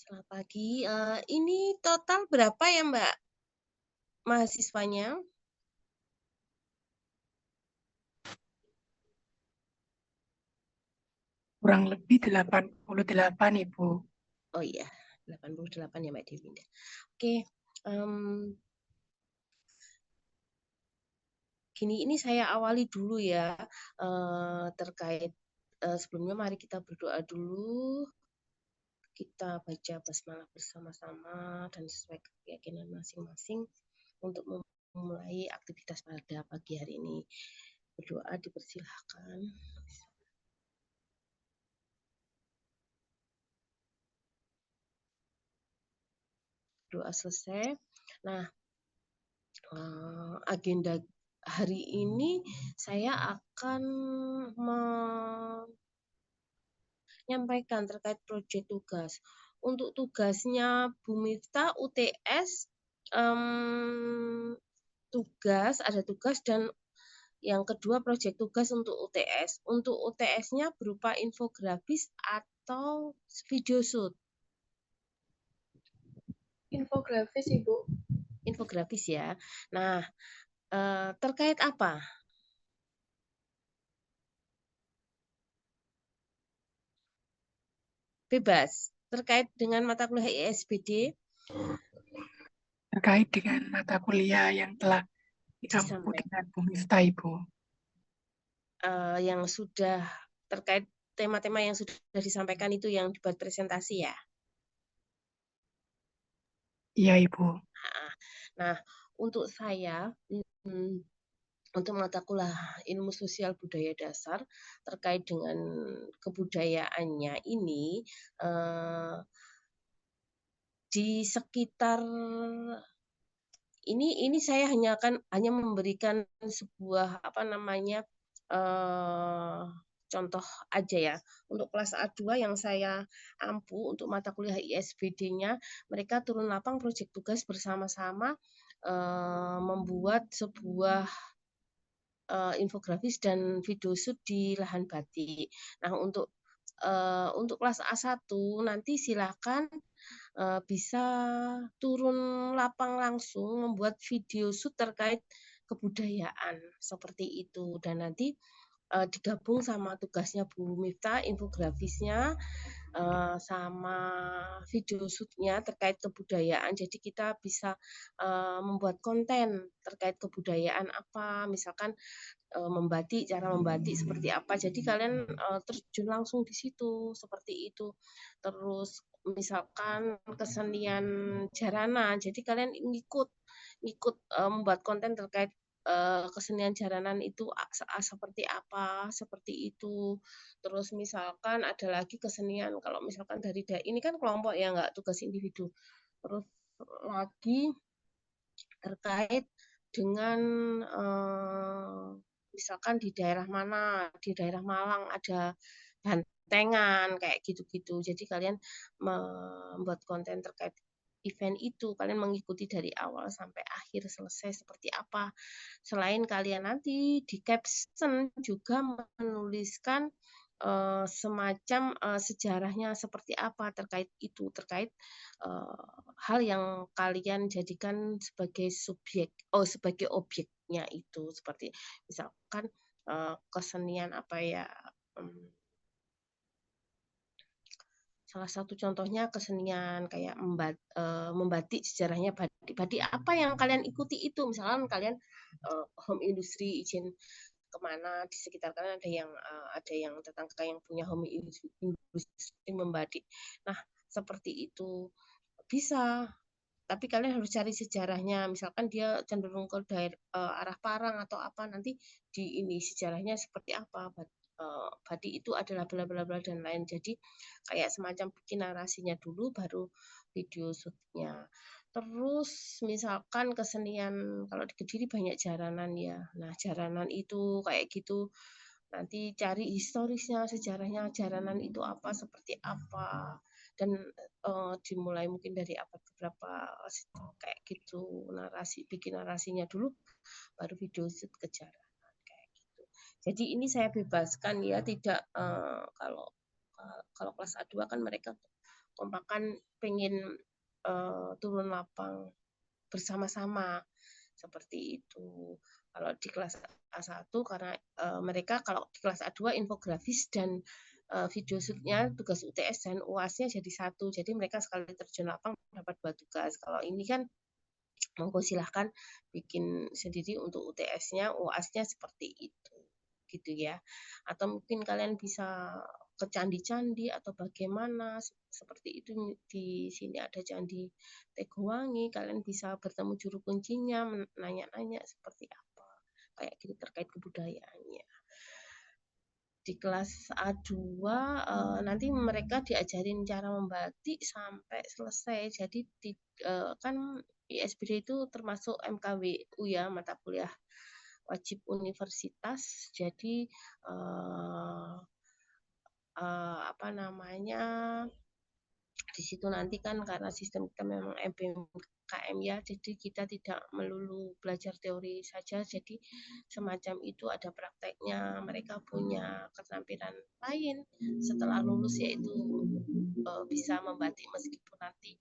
Selamat pagi. Ini total berapa ya, Mbak, mahasiswanya? Kurang lebih 88, Ibu. Oh iya, 88 ya, Mbak Dewi. Oke, gini, ini saya awali dulu ya, terkait sebelumnya mari kita berdoa dulu. Kita baca basmalah bersama-sama dan sesuai keyakinan masing-masing untuk memulai aktivitas pada pagi hari ini. Berdoa dipersilahkan. Doa selesai. Nah, agenda hari ini saya akan menyampaikan terkait proyek tugas. Untuk tugasnya Bu Miftah UTS, ada tugas dan yang kedua proyek tugas untuk UTS. Untuk UTS-nya berupa infografis atau video shoot. Infografis, Ibu. Infografis ya. Nah, terkait apa? Bebas. Terkait dengan mata kuliah ISBD. Terkait dengan mata kuliah yang telah diampu dengan Bu Miftah, Ibu. Yang sudah terkait tema-tema yang sudah disampaikan itu yang dibuat presentasi ya? Iya, Ibu. Nah, untuk saya, untuk mata kuliah ilmu sosial budaya dasar terkait dengan kebudayaannya ini, di sekitar ini saya hanya memberikan sebuah contoh aja ya. Untuk kelas A2 yang saya ampu untuk mata kuliah ISBD-nya, mereka turun lapang proyek tugas bersama-sama membuat sebuah infografis dan video shoot di lahan batik. Nah, untuk kelas A1 nanti silakan bisa turun lapang langsung membuat video shoot terkait kebudayaan seperti itu, dan nanti digabung sama tugasnya Bu Miftah, infografisnya sama video shootnya terkait kebudayaan. Jadi kita bisa membuat konten terkait kebudayaan apa, misalkan membatik, cara membatik seperti apa. Jadi kalian terjun langsung di situ seperti itu. Terus misalkan kesenian jaranan, jadi kalian ngikut membuat konten terkait kesenian jaranan itu seperti apa, seperti itu. Terus misalkan ada lagi kesenian, kalau misalkan dari ini kan kelompok ya, nggak tugas individu. Terus lagi terkait dengan misalkan di daerah mana, di daerah Malang ada bantengan kayak gitu-gitu. Jadi kalian membuat konten terkait event itu, kalian mengikuti dari awal sampai akhir selesai seperti apa. Selain kalian nanti di caption juga menuliskan semacam sejarahnya seperti apa terkait itu, terkait hal yang kalian jadikan sebagai sebagai objeknya itu, seperti misalkan kesenian apa ya, salah satu contohnya kesenian kayak membatik, sejarahnya batik apa yang kalian ikuti itu, misalkan kalian home industry izin kemana di sekitar kalian ada yang tetangga yang punya home industry membatik. Nah, seperti itu bisa, tapi kalian harus cari sejarahnya. Misalkan dia cenderung ke arah Parang atau apa, nanti di ini sejarahnya seperti apa. Batik itu adalah bla bla bla dan lain. Jadi kayak semacam bikin narasinya dulu baru video shootnya. Terus misalkan kesenian, kalau di Kediri banyak jaranan ya. Nah, jaranan itu kayak gitu. Nanti cari historisnya, sejarahnya jaranan itu apa, seperti apa. Dan dimulai mungkin dari abad berapa kayak gitu, bikin narasinya dulu baru video shoot ke jaranan kayak gitu. Jadi ini saya bebaskan ya, tidak kalau kelas A2 kan mereka kompakan pengen turun lapang bersama-sama seperti itu. Kalau di kelas A1 karena mereka kalau di kelas A2 infografis dan video shootnya tugas UTS dan UAS-nya jadi satu. Jadi mereka sekali terjun lapang dapat 2 tugas. Kalau ini kan monggo silahkan bikin sendiri untuk UTS-nya, UAS-nya seperti itu. Gitu ya. Atau mungkin kalian bisa ke candi-candi atau bagaimana seperti itu. Di sini ada candi Tegowangi, kalian bisa bertemu juru kuncinya, nanya-nanya seperti apa kayak gitu terkait kebudayaannya. Di kelas A2 nanti mereka diajarin cara membatik sampai selesai. Jadi kan ISBD itu termasuk MKWU ya, mata kuliah wajib universitas. Jadi apa namanya, di situ nanti kan karena sistem kita memang MBMKM ya, jadi kita tidak melulu belajar teori saja, jadi semacam itu ada prakteknya, mereka punya keterampilan lain setelah lulus yaitu bisa membatik meskipun nanti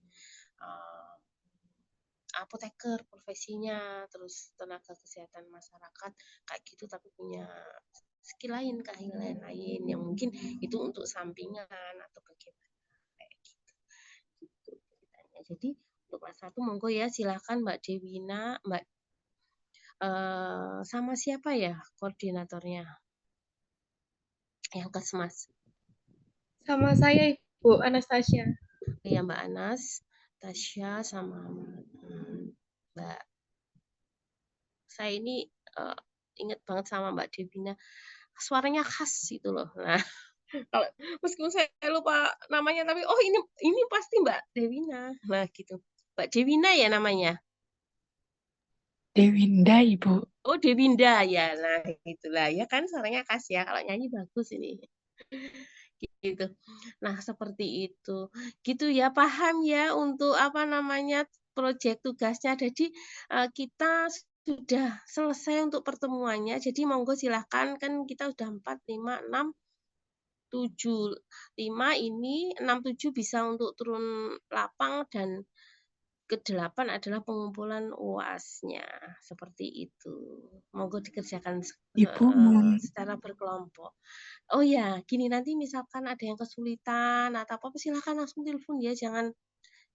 apoteker profesinya, terus tenaga kesehatan masyarakat kayak gitu, tapi punya skill lain, keahlian lain yang mungkin itu untuk sampingan atau bagaimana kayak gitu. Gitu ceritanya. Jadi untuk kelas 1 monggo ya, silakan Mbak Dewina, Mbak sama siapa ya koordinatornya? Yang Kesmas. Sama saya Ibu Anastasia. Ya Mbak Anas, Tasya sama Mbak. Saya ini ingat banget sama Mbak Dewina. Suaranya khas itu loh. Nah, kalau meskipun saya lupa namanya tapi oh ini pasti Mbak Dewina. Nah, gitu. Mbak Dewina ya namanya. Dewinda, Ibu. Oh, Dewinda ya. Nah, itulah ya kan suaranya khas ya. Kalau nyanyi bagus ini. Gitu. Nah, seperti itu. Gitu ya, paham ya untuk apa namanya proyek tugasnya. Jadi kita sudah selesai untuk pertemuannya. Jadi monggo silahkan, kan kita sudah 4, 5, 6, 7. 5 ini 6, 7 bisa untuk turun lapang dan ke-8 adalah pengumpulan UAS-nya. Seperti itu. Monggo dikerjakan Ibu, secara berkelompok. Oh ya, gini nanti misalkan ada yang kesulitan atau apa silahkan langsung telepon ya, jangan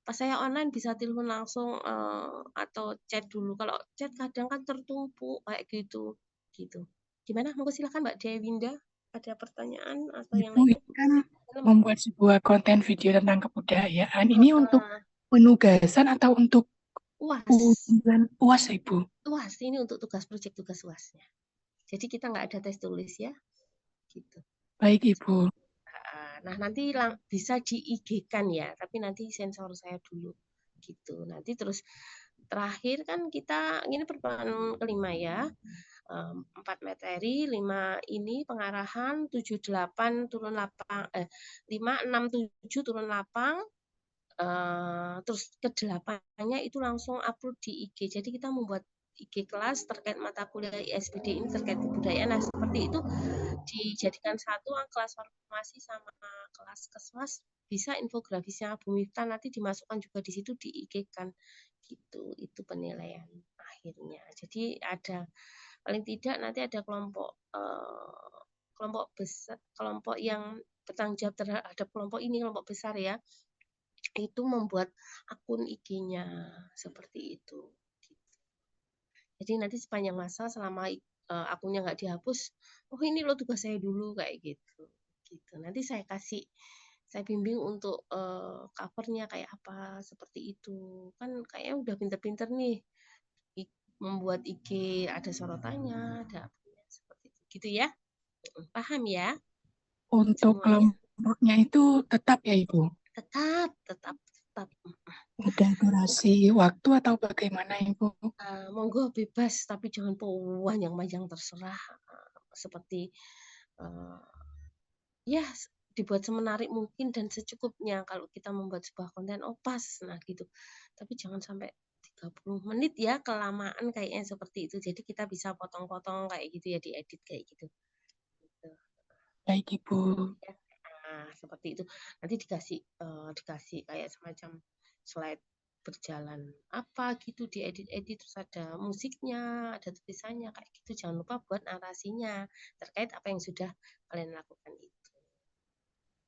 pas saya online bisa telepon langsung atau chat dulu. Kalau chat kadang kan tertumpuk kayak gitu. Gitu. Gimana? Monggo silakan Mbak Dewinda. Ada pertanyaan atau yang Ibu lain? ini kan membuat sebuah konten video tentang kebudayaan. Ini untuk Uh, penugasan atau untuk UAS. ujian UAS, Ibu? UAS ini untuk proyek tugas UASnya. Jadi kita nggak ada tes tulis ya. Gitu. Baik, Ibu. Nah, nanti bisa di IG-kan ya, tapi nanti sensor saya dulu. Gitu. Nanti terus terakhir kan kita ini pertemuan kelima ya. 4 materi, 5 ini pengarahan, 7 8 turun lapang 5 6 7 turun lapang. Terus ke-8-nya itu langsung upload di IG. Jadi kita membuat IG kelas terkait mata kuliah ISBD ini terkait kebudayaan. Nah, seperti itu dijadikan satu kelas formasi sama kelas Kesmas, bisa infografisnya Bu Miftah nanti dimasukkan juga di situ di IG kan gitu. Itu penilaian akhirnya. Jadi ada paling tidak nanti ada kelompok besar, kelompok yang bertanggung jawab terhadap kelompok ini, kelompok besar ya, itu membuat akun IG-nya seperti itu. Jadi nanti sepanjang masa selama akunnya nggak dihapus, oh ini lo tugas saya dulu kayak gitu. Gitu. Nanti saya bimbing untuk covernya kayak apa seperti itu. Kan kayaknya udah pinter-pinter nih membuat IG ada sorotannya, ada seperti itu. Gitu ya. Paham ya? Untuk Semuanya. kelompoknya itu tetap ya, Ibu? Tetap. Ada durasi waktu atau bagaimana, Ibu? Monggo bebas, tapi jangan panjang-panjang terserah. Seperti ya dibuat semenarik mungkin dan secukupnya kalau kita membuat sebuah konten pas, nah gitu. Tapi jangan sampai 30 menit ya, kelamaan kayaknya seperti itu. Jadi kita bisa potong-potong kayak gitu ya, diedit kayak gitu. Baik, Ibu. Nah, seperti itu. Nanti dikasih kayak semacam slide berjalan apa gitu, diedit-edit, terus ada musiknya, ada tulisannya kayak gitu. Jangan lupa buat narasinya terkait apa yang sudah kalian lakukan itu.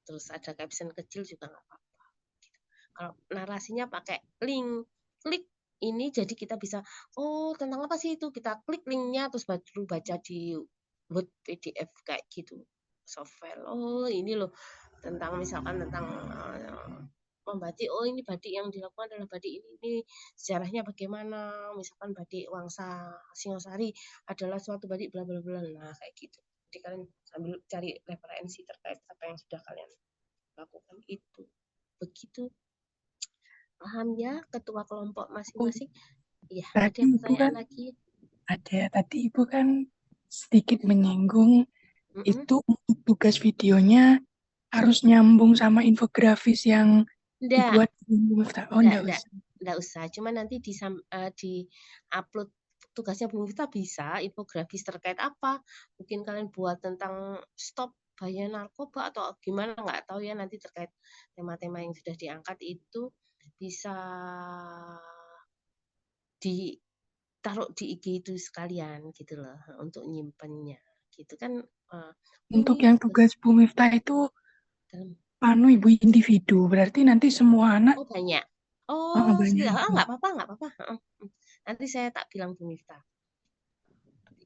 Terus ada caption kecil juga nggak apa-apa. Gitu. Kalau narasinya pakai link, klik ini jadi kita bisa, oh tentang apa sih itu, kita klik linknya terus baru baca di Word PDF kayak gitu, soft file. Oh ini loh tentang misalkan tentang membatik, oh ini batik yang dilakukan adalah batik ini sejarahnya bagaimana, misalkan batik Wangsa Singosari adalah suatu batik bla bla bla. Nah kayak gitu. Jadi kalian sambil cari referensi terkait apa yang sudah kalian lakukan itu. Begitu. Paham ya ketua kelompok masing-masing? Iya, ada Tadi Ibu pertanyaan kan lagi? tadi Ibu kan sedikit menyinggung Mm-mm. itu untuk tugas videonya harus nyambung sama infografis yang Enggak, dibuat di Mufta. Oh, enggak, enggak enggak, usah. enggak usah. Cuma nanti di upload tugasnya Bu Miftah bisa infografis terkait apa. Mungkin kalian buat tentang stop bahaya narkoba atau gimana, nggak tahu ya nanti terkait tema-tema yang sudah diangkat itu bisa ditaruh di IG itu sekalian gitu loh untuk nyimpennya gitu kan. Untuk Ini yang tugas tugas Bu Miftah itu dalam Ibu individu, berarti nanti semua anak oh banyak oh banyak sekitar Ibu. nggak apa-apa nggak apa-apa. Nanti saya tak bilang Bu Miftah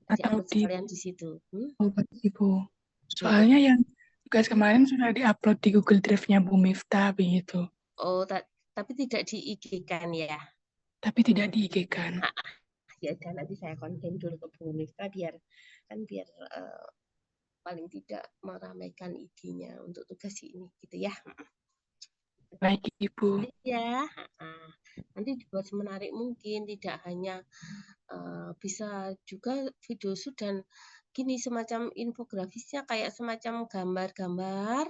Atau diupload di sekalian di situ. Ibu. Mm-mm. Soalnya yang tugas kemarin sudah diupload di Google Drive-nya Bu Miftah begitu, Oh tapi tidak di IG kan ya. tapi tidak di IG-kan. Ah, ya udah nanti saya konten dulu ke Bu Miftah biar eh, paling tidak meramaikan IG-nya untuk tugas ini gitu ya. Baik Ibu. Ya, nanti dibuat semenarik mungkin, tidak hanya bisa juga video shoot dan gini semacam infografisnya kayak semacam gambar-gambar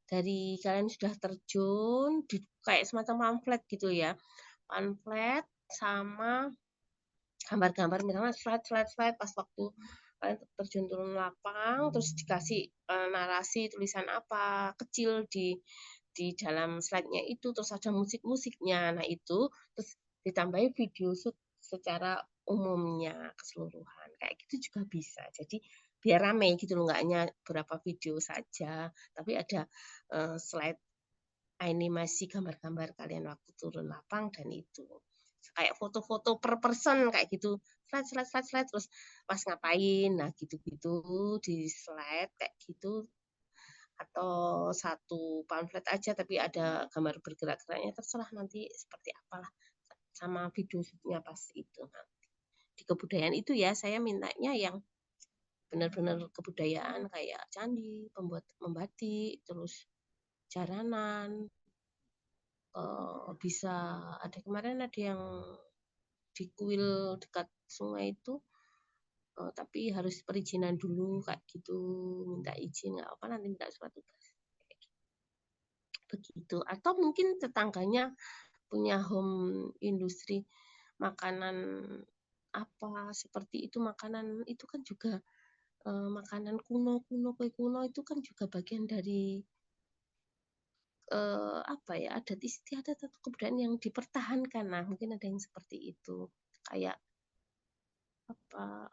dari kalian sudah terjun di kayak semacam pamflet gitu ya. Pamflet sama gambar-gambar misalnya slide pas waktu kalian terjun turun lapang terus dikasih narasi tulisan apa kecil di dalam slide-nya itu terus ada musik-musiknya. Nah, itu terus ditambahi video shoot secara umumnya keseluruhan. Kayak gitu juga bisa. Jadi biar rame gitu loh, nggak hanya beberapa video saja, tapi ada slide animasi gambar-gambar kalian waktu turun lapang dan itu kayak foto-foto per person kayak gitu slide terus pas ngapain nah gitu-gitu di slide kayak gitu atau satu pamflet aja tapi ada gambar bergerak-geraknya terserah nanti seperti apalah sama video shootnya pas itu nanti di kebudayaan itu ya saya mintanya yang benar-benar kebudayaan kayak candi pembuat membatik terus jaranan bisa ada kemarin ada yang di kuil dekat sungai itu tapi harus perizinan dulu kayak gitu minta izin nggak apa nanti minta surat tugas begitu atau mungkin tetangganya punya home industri makanan apa seperti itu makanan itu kan juga makanan kuno kue kuno itu kan juga bagian dari apa ya adat istiadat atau kebudayaan yang dipertahankan nah mungkin ada yang seperti itu kayak apa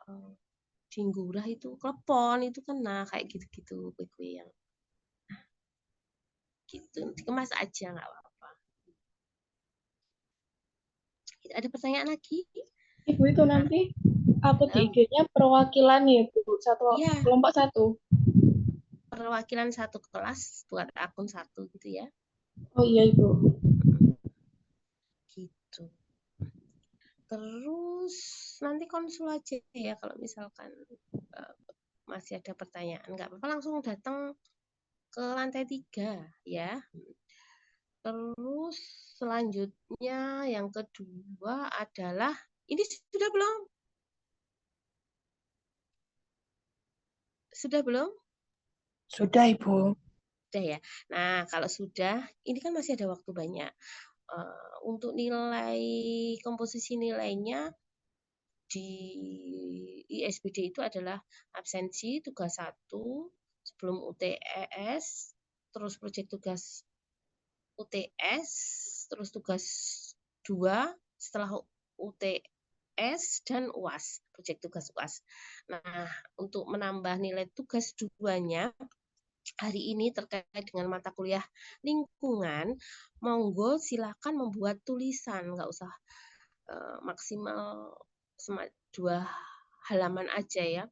jinggurah itu klepon itu kan nah kayak gitu-gitu kue-kue yang gitu dikemas aja nggak apa-apa. Ada pertanyaan lagi? Ibu itu Nah, nanti aku di IG-nya perwakilan ya, Bu. iya Kelompok satu. perwakilan satu kelas buat akun satu gitu ya. Oh iya, Ibu. Gitu. Terus nanti konsul aja ya kalau misalkan masih ada pertanyaan nggak apa-apa langsung datang ke lantai 3 ya. Terus selanjutnya yang kedua adalah ini sudah belum? Sudah belum? Sudah Ibu. Sudah ya. Nah, kalau sudah, ini kan masih ada waktu banyak. Untuk nilai komposisi nilainya di ISBD itu adalah absensi tugas 1 sebelum UTS terus proyek tugas UTS, terus tugas 2 setelah UTS dan UAS, proyek tugas UAS. Nah, untuk menambah nilai tugas 2-nya hari ini terkait dengan mata kuliah lingkungan, monggo silakan membuat tulisan, nggak usah maksimal 2 halaman aja ya.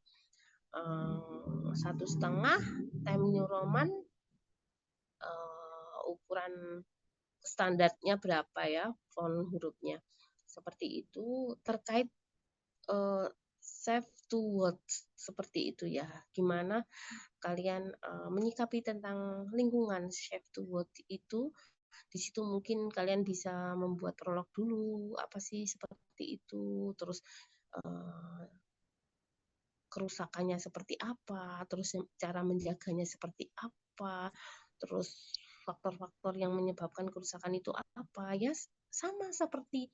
1,5 Time New Roman, ukuran standarnya berapa ya, font hurufnya. Seperti itu, terkait safe to words, seperti itu ya. Gimana kalian menyikapi tentang lingkungan safe to word itu. Di situ mungkin kalian bisa membuat prolog dulu, apa sih seperti itu, terus kerusakannya seperti apa, terus cara menjaganya seperti apa, terus faktor-faktor yang menyebabkan kerusakan itu apa, ya sama seperti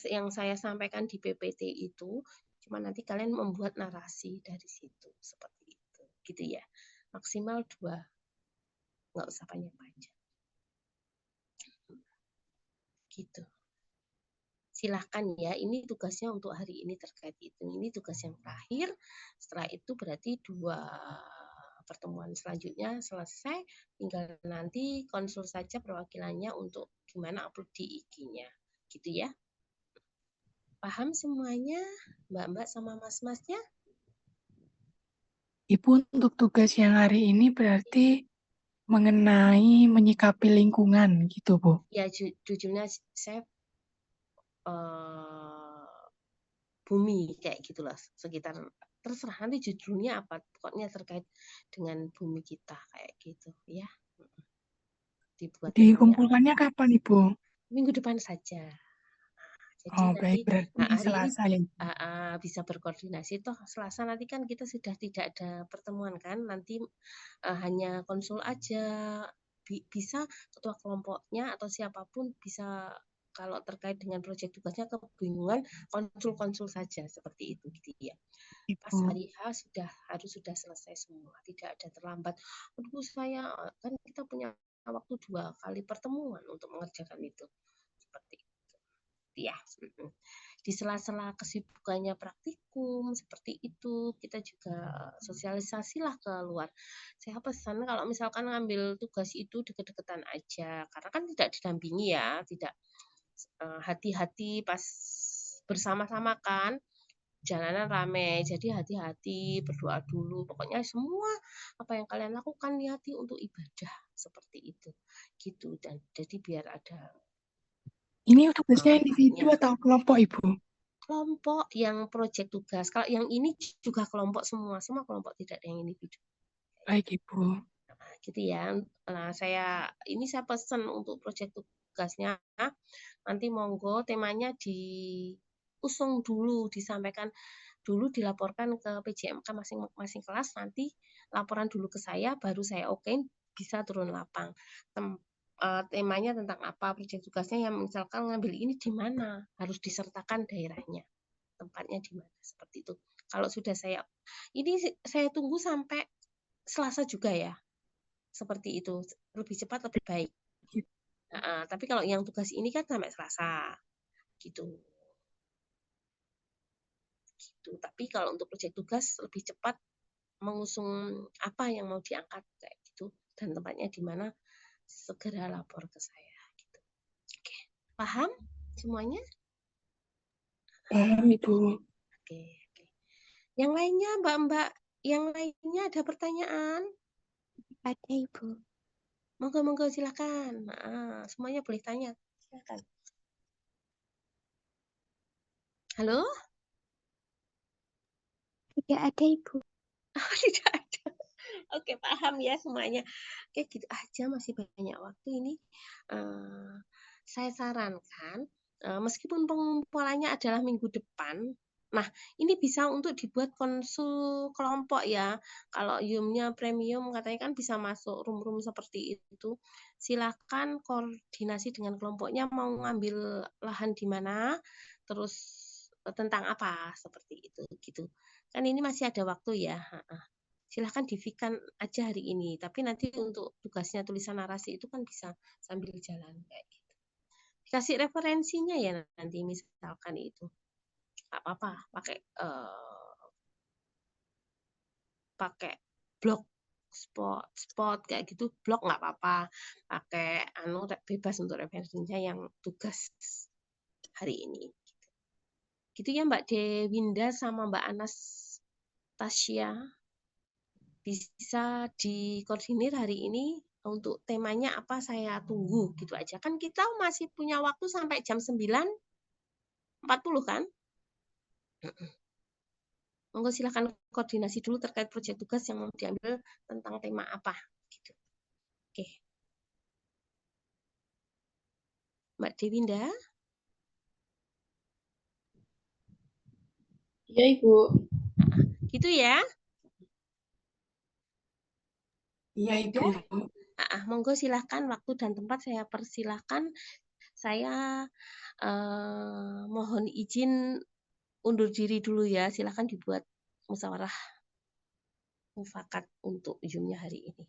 yang saya sampaikan di PPT itu, cuma nanti kalian membuat narasi dari situ, seperti itu, gitu ya. Maksimal 2, nggak usah panjang-panjang. Gitu. Silahkan ya, ini tugasnya untuk hari ini terkait itu. Ini tugas yang terakhir, setelah itu berarti 2 pertemuan selanjutnya selesai, tinggal nanti konsul saja perwakilannya untuk gimana upload di IG-nya. Gitu ya. Paham semuanya, Mbak-mbak sama Mas-masnya? Ibu, untuk tugas yang hari ini berarti mengenai menyikapi lingkungan gitu, Bu. Ya, judulnya saya bumi kayak gitulah, sekitar terserah nanti judulnya apa, pokoknya terkait dengan bumi kita kayak gitu ya. Dibuat temanya Dikumpulkannya kapan, Ibu? minggu depan saja. Jadi Oh, nanti baik. Berarti hari ini Selasa ya, Ibu? bisa berkoordinasi. Toh Selasa nanti kan kita sudah tidak ada pertemuan kan, nanti hanya konsul aja. Bisa ketua kelompoknya atau siapapun bisa, kalau terkait dengan proyek tugasnya kebingungan, konsul saja seperti itu gitu ya. Pas Ibu. hari H harus sudah selesai semua, tidak ada terlambat. Aduh saya kan kita punya waktu 2 kali pertemuan untuk mengerjakan itu. Seperti itu. Ya. Di sela-sela kesibukannya praktikum seperti itu, kita juga sosialisasilah ke luar. Saya pesan kalau misalkan ngambil tugas itu deket-deketan aja, karena kan tidak didampingi ya, tidak hati-hati pas bersama-sama kan, jalanan rame, jadi hati-hati, berdoa dulu, pokoknya semua apa yang kalian lakukan niati untuk ibadah, seperti itu, gitu. Dan jadi biar ada Ini tugasnya individu manfaatnya. atau kelompok, Ibu? Kelompok yang proyek tugas. Kalau yang ini juga kelompok semua kelompok, tidak ada yang individu. Baik, Ibu. Nah, gitu ya. Nah, saya pesan untuk proyek tugasnya, nanti monggo temanya diusung dulu, disampaikan dulu, dilaporkan ke PJMK masing-masing kelas, nanti laporan dulu ke saya, baru saya okein bisa turun lapang. Temanya tentang apa, proyek tugasnya, yang misalkan ngambil ini di mana, harus disertakan daerahnya, tempatnya di mana, seperti itu. Kalau sudah ini saya tunggu sampai Selasa juga ya, seperti itu, lebih cepat lebih baik. Tapi kalau yang tugas ini kan sampai Selasa, gitu. Tapi kalau untuk proyek tugas lebih cepat mengusung apa yang mau diangkat kayak gitu, dan tempatnya di mana, segera lapor ke saya. Gitu. Oke, paham semuanya? Paham, Ibu. Oke. Yang lainnya, Mbak-mbak, yang lainnya ada pertanyaan? Ada, Ibu. Monggo silakan. Semuanya boleh tanya. Silakan. Halo? Tidak ada, Ibu. Oh, tidak ada. Oke, paham ya semuanya. Oke, gitu aja, masih banyak waktu ini. Saya sarankan, meskipun pengumpulannya adalah minggu depan, nah ini bisa untuk dibuat konsul kelompok ya. Kalau YUM-nya premium katanya kan bisa masuk room-room seperti itu. Silakan koordinasi dengan kelompoknya mau ngambil lahan di mana, terus tentang apa, seperti itu gitu. Kan ini masih ada waktu ya. silahkan divikan aja hari ini. Tapi nanti untuk tugasnya tulisan narasi itu kan bisa sambil jalan kayak gitu. Dikasih referensinya ya nanti misalkan itu. Nggak apa-apa, pakai blog spot kayak gitu, blog nggak apa-apa. Pakai bebas untuk referensinya yang tugas hari ini. Gitu ya Mbak Dewinda sama Mbak Anastasia. Bisa dikoordinir hari ini untuk temanya apa, saya tunggu gitu aja. Kan kita masih punya waktu sampai jam 9.40 kan? Monggo silahkan koordinasi dulu terkait proyek tugas yang mau diambil tentang tema apa. Gitu. Oke. Mbak Dewinda? Iya, Ibu. Gitu ya. Iya, Ibu. Monggo silahkan, waktu dan tempat saya persilahkan. Saya mohon izin undur diri dulu ya. Silahkan dibuat musyawarah mufakat untuk Zoom-nya hari ini.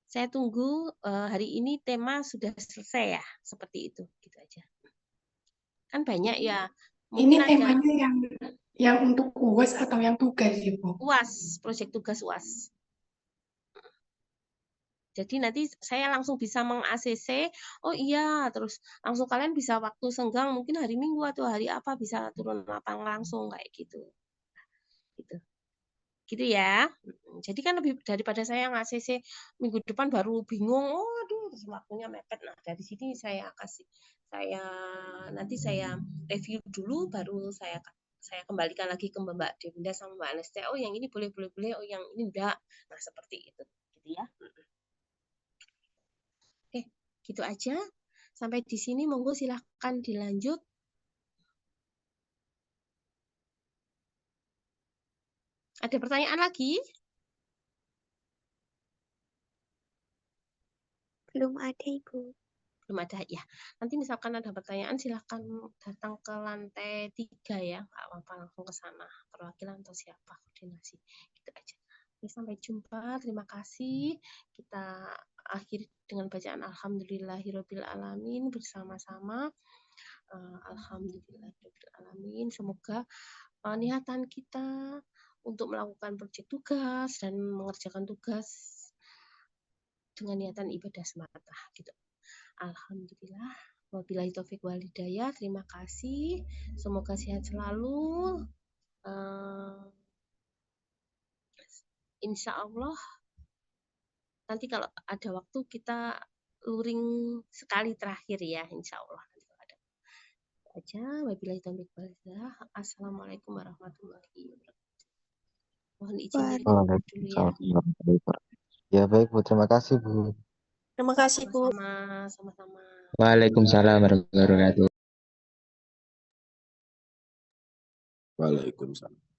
Saya tunggu hari ini tema sudah selesai ya, seperti itu, gitu aja. Kan banyak ya. Ini Mungkin ada temanya yang untuk UAS atau yang tugas, Ibu? UAS, proyek tugas UAS. Jadi nanti saya langsung bisa meng-ACC, oh iya, terus langsung kalian bisa waktu senggang, mungkin hari Minggu atau hari apa bisa turun lapangan langsung kayak gitu. Gitu ya. Jadi kan lebih daripada saya nge-ACC minggu depan baru bingung, oh aduh waktunya mepet. Nah, dari sini nanti saya review dulu baru saya kembalikan lagi ke Mbak Dewinda sama Mbak Anastasia. Oh yang ini boleh, oh yang ini enggak. Nah, seperti itu. Gitu ya. Oke, gitu aja. Sampai di sini monggo silahkan dilanjut. Ada pertanyaan lagi? Belum ada, Ibu. Belum ada ya. Nanti misalkan ada pertanyaan silahkan datang ke lantai 3 ya. Nggak apa-apa langsung ke sana. Perwakilan atau siapa koordinasi. Gitu aja. Oke, sampai jumpa. Terima kasih. Kita akhiri dengan bacaan Alhamdulillahirabbil alamin bersama-sama. Alhamdulillahirabbil alamin. Semoga niatan kita untuk melakukan proyek tugas dan mengerjakan tugas dengan niatan ibadah semata gitu. Alhamdulillah. Wabillahi taufik wal hidayah. Terima kasih. Semoga sehat selalu. Insya Allah nanti kalau ada waktu kita luring sekali terakhir ya, insya Allah. Aja. Wabillahi taufik wal hidayah. Assalamualaikum warahmatullahi wabarakatuh. Mohon izin dulu ya. Ya baik Bu, terima kasih Bu. Terima kasih, Bu. Sama-sama. Waalaikumsalam warahmatullahi wabarakatuh. Waalaikumsalam.